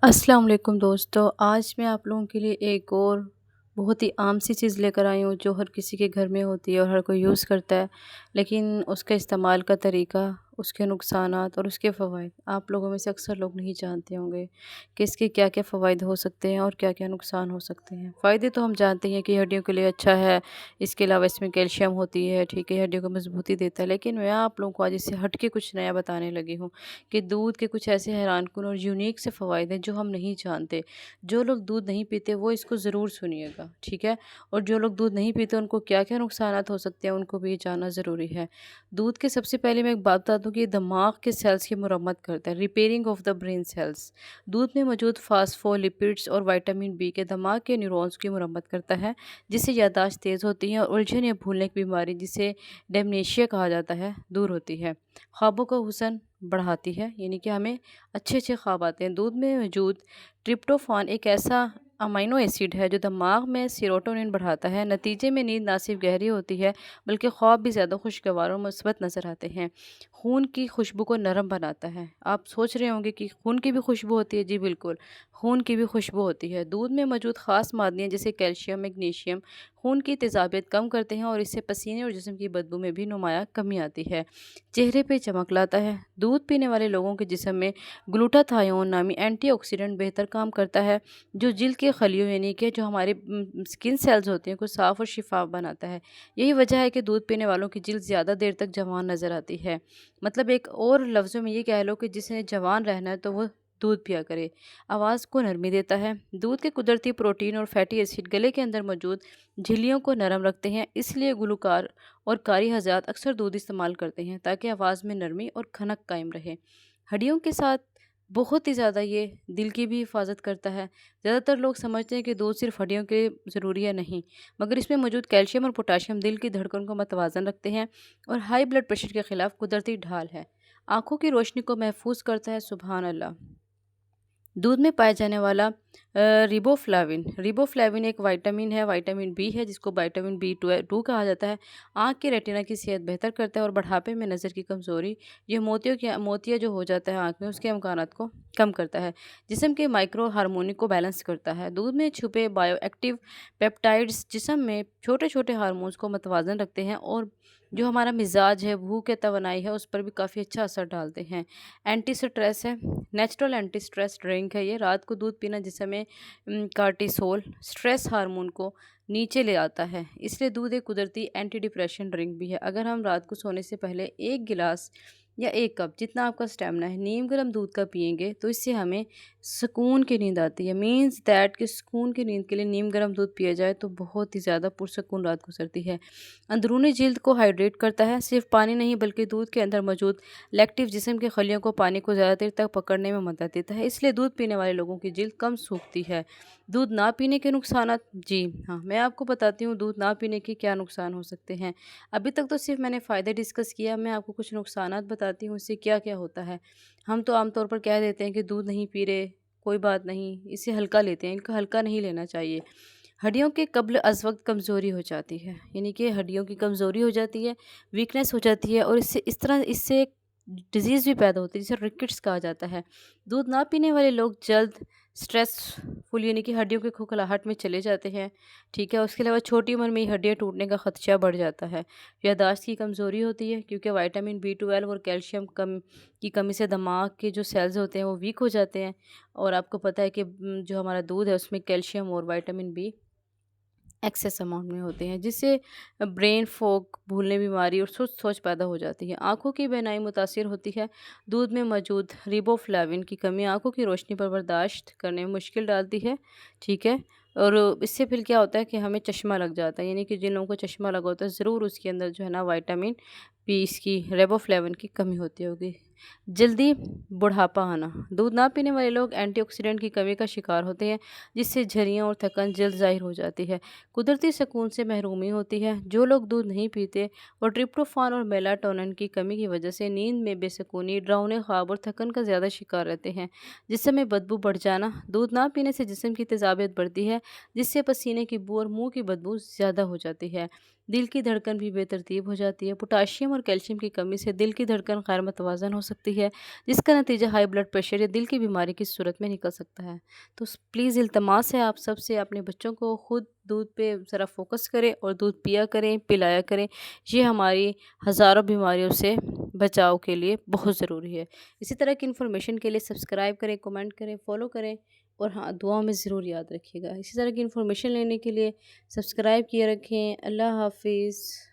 السلام علیکم دوستو، آج میں آپ لوگوں کے لیے ایک اور بہت ہی عام سی چیز لے کر آئی ہوں جو ہر کسی کے گھر میں ہوتی ہے اور ہر کوئی یوز کرتا ہے، لیکن اس کے استعمال کا طریقہ، اس کے نقصانات اور اس کے فوائد آپ لوگوں میں سے اکثر لوگ نہیں جانتے ہوں گے کہ اس کے کیا کیا فوائد ہو سکتے ہیں اور کیا کیا نقصان ہو سکتے ہیں۔ فائدے تو ہم جانتے ہیں کہ ہڈیوں کے لیے اچھا ہے، اس کے علاوہ اس میں کیلشیم ہوتی ہے، ٹھیک ہے، ہڈیوں کو مضبوطی دیتا ہے، لیکن میں آپ لوگوں کو آج اس سے ہٹ کے کچھ نیا بتانے لگی ہوں کہ دودھ کے کچھ ایسے حیران کن اور یونیک سے فوائد ہیں جو ہم نہیں جانتے۔ جو لوگ دودھ نہیں پیتے وہ اس کو ضرور سنیے گا، ٹھیک ہے، اور جو لوگ دودھ نہیں پیتے ان کو کیا کیا نقصانات ہو سکتے ہیں ان کو بھی یہ جاننا ضروری ہے۔ دودھ کے سب سے پہلے میں ایک بات بتا دوں کہ یہ دماغ کے سیلز کی مرمت کرتا ہے، repairing of the brain cells. دودھ میں موجود فاسفولیپڈس اور وٹامن بی کے دماغ کے نیورونز کی مرمت کرتا ہے، جس سے یادداشت تیز ہوتی ہے اور الجھن یا بھولنے کی بیماری جسے ڈیمنیشیا کہا جاتا ہے دور ہوتی ہے۔ خوابوں کا حسن بڑھاتی ہے، یعنی کہ ہمیں اچھے اچھے خواب آتے ہیں۔ دودھ میں موجود ٹرپٹوفان ایک ایسا امینو ایسڈ ہے جو دماغ میں سیروٹونین بڑھاتا ہے، نتیجے میں نیند نہ صرف گہری ہوتی ہے بلکہ خواب بھی زیادہ خوشگوار اور مثبت نظر آتے ہیں۔ خون کی خوشبو کو نرم بناتا ہے۔ آپ سوچ رہے ہوں گے کہ خون کی بھی خوشبو ہوتی ہے، جی بالکل، خون کی بھی خوشبو ہوتی ہے۔ دودھ میں موجود خاص معدنیاں جیسے کیلشیم، میگنیشیم خون کی تیزابیت کم کرتے ہیں اور اس سے پسینے اور جسم کی بدبو میں بھی نمایاں کمی آتی ہے۔ چہرے پہ چمک لاتا ہے۔ دودھ پینے والے لوگوں کے جسم میں گلوٹاتھائون نامی اینٹی آکسیڈنٹ بہتر کام کرتا ہے جو جلد کے خلیوں یعنی کہ جو ہمارے سکن سیلز ہوتے ہیں کو صاف اور شفاف بناتا ہے۔ یہی وجہ ہے کہ دودھ پینے والوں کی جلد زیادہ دیر تک جوان نظر آتی ہے۔ مطلب ایک اور لفظوں میں یہ کہہ لو کہ جس نے جوان رہنا ہے تو وہ دودھ پیا کرے۔ آواز کو نرمی دیتا ہے۔ دودھ کے قدرتی پروٹین اور فیٹی ایسڈ گلے کے اندر موجود جھلیوں کو نرم رکھتے ہیں، اس لیے گلوکار اور قاری حضرات اکثر دودھ استعمال کرتے ہیں تاکہ آواز میں نرمی اور کھنک قائم رہے۔ ہڈیوں کے ساتھ بہت ہی زیادہ یہ دل کی بھی حفاظت کرتا ہے۔ زیادہ تر لوگ سمجھتے ہیں کہ دودھ صرف ہڈیوں کے ضروری ہے، نہیں، مگر اس میں موجود کیلشیم اور پوٹاشیم دل کی دھڑکن کو متوازن رکھتے ہیں اور ہائی بلڈ پریشر کے خلاف قدرتی ڈھال ہے۔ آنکھوں کی روشنی کو محفوظ کرتا ہے، سبحان اللہ۔ دودھ میں پائے جانے والا ریبوفلاوین ایک وٹامن ہے، وٹامن بی ہے جس کو وٹامن B2 کہا جاتا ہے۔ آنکھ کے ریٹنا کی صحت بہتر کرتا ہے اور بڑھاپے میں نظر کی کمزوری، یہ موتیا جو ہو جاتا ہے آنکھ میں، اس کے امکانات کو کم کرتا ہے۔ جسم کے مائکرو ہارمونک کو بیلنس کرتا ہے۔ دودھ میں چھپے بائیو ایکٹیو پیپٹائڈز جسم میں چھوٹے چھوٹے ہارمونز کو متوازن رکھتے ہیں اور جو ہمارا مزاج ہے، بھوک یا توانائی ہے، اس پر بھی کافی اچھا اثر ڈالتے ہیں۔ اینٹی سٹریس ہے، نیچرل اینٹی سٹریس ڈرنک ہے یہ۔ رات کو دودھ پینا جسم میں کارٹیسول سٹریس ہارمون کو نیچے لے آتا ہے، اس لیے دودھ ایک قدرتی اینٹی ڈپریشن ڈرنک بھی ہے۔ اگر ہم رات کو سونے سے پہلے ایک گلاس یا ایک کپ جتنا آپ کا اسٹیمنا ہے نیم گرم دودھ کا پئیں گے تو اس سے ہمیں سکون کی نیند آتی ہے۔ مینز دیٹ کہ سکون کی نیند کے لیے نیم گرم دودھ پیا جائے تو بہت ہی زیادہ پرسکون رات گزرتی ہے۔ اندرونی جلد کو ہائیڈریٹ کرتا ہے، صرف پانی نہیں بلکہ دودھ کے اندر موجود لیکٹیو جسم کے خلیوں کو پانی کو زیادہ دیر تک پکڑنے میں مدد دیتا ہے، اس لیے دودھ پینے والے لوگوں کی جلد کم سوکھتی ہے۔ دودھ نہ پینے کے نقصانات، جی ہاں، میں آپ کو بتاتی ہوں دودھ نہ پینے کے کیا نقصان ہو سکتے ہیں۔ ابھی تک تو صرف میں نے فائدے ڈسکس کیا، میں آپ کو کچھ نقصانات بتاتی ہوں اس سے کیا کیا ہوتا ہے۔ ہم تو عام طور پر کہہ دیتے ہیں کہ دودھ نہیں پی رہے کوئی بات نہیں، اسے ہلکا لیتے ہیں، ان کو ہلکا نہیں لینا چاہیے۔ ہڈیوں کے قبل از وقت کمزوری ہو جاتی ہے، یعنی کہ ہڈیوں کی کمزوری ہو جاتی ہے، ویکنیس ہو جاتی ہے اور اس سے ڈیزیز بھی پیدا ہوتی ہے جسے رکٹس کہا جاتا ہے۔ دودھ نہ پینے والے لوگ جلد سٹریس فل یعنی کہ ہڈیوں کی کھوکھلاہٹ میں چلے جاتے ہیں، ٹھیک ہے، اس کے علاوہ چھوٹی عمر میں ہی ہڈیاں ٹوٹنے کا خدشہ بڑھ جاتا ہے۔ یادداشت کی کمزوری ہوتی ہے کیونکہ وٹامن B12 اور کیلشیم کی کمی سے دماغ کے جو سیلز ہوتے ہیں وہ ویک ہو جاتے ہیں، اور آپ کو پتہ ہے کہ جو ہمارا دودھ ہے اس میں کیلشیم اور وٹامن B ایکسیس اماؤنٹ میں ہوتے ہیں، جس سے برین فوگ، بھولنے بیماری اور سست سوچ پیدا ہو جاتی ہے۔ آنکھوں کی بینائی متاثر ہوتی ہے۔ دودھ میں موجود ریبوفلاوین کی کمی آنکھوں کی روشنی پر برداشت کرنے میں مشکل ڈالتی ہے، ٹھیک ہے، اور اس سے پھر کیا ہوتا ہے کہ ہمیں چشمہ لگ جاتا ہے، یعنی کہ جن لوگوں کو چشمہ لگا ہوتا ہے ضرور اس کے اندر جو ہے نا وٹامن B اس کی ریبوفلاوین کی کمی ہوتی ہوگی۔ جلدی بڑھاپا آنا، دودھ نہ پینے والے لوگ اینٹی آکسیڈنٹ کی کمی کا شکار ہوتے ہیں جس سے جھریاں اور تھکن جلد ظاہر ہو جاتی ہے۔ قدرتی سکون سے محرومی ہوتی ہے۔ جو لوگ دودھ نہیں پیتے وہ ٹرپٹوفان اور میلاٹونن کی کمی کی وجہ سے نیند میں بے سکونی، ڈراؤنے خواب اور تھکن کا زیادہ شکار رہتے ہیں۔ جسم میں بدبو بڑھ جانا، دودھ نہ پینے سے جسم کی تیزابیت بڑھتی ہے جس سے پسینے کی بو اور منہ کی بدبو زیادہ ہو جاتی ہے۔ دل کی دھڑکن بھی بے ترتیب ہو جاتی ہے۔ پوٹاشیم اور کیلشیم کی کمی سے دل کی دھڑکن غیر متوازن ہو سکتی ہے، جس کا نتیجہ ہائی بلڈ پریشر یا دل کی بیماری کی صورت میں نکل سکتا ہے۔ تو پلیز التماس ہے آپ سب سے، اپنے بچوں کو خود دودھ پہ ذرا فوکس کریں اور دودھ پیا کریں، پلایا کریں۔ یہ ہماری ہزاروں بیماریوں سے بچاؤ کے لیے بہت ضروری ہے۔ اسی طرح کی انفارمیشن کے لیے سبسکرائب کریں، کمنٹ کریں، فالو کریں، اور ہاں دعاؤں میں ضرور یاد رکھیے گا۔ اسی طرح کی انفارمیشن لینے کے لیے سبسکرائب کیے رکھیں۔ اللہ حافظ۔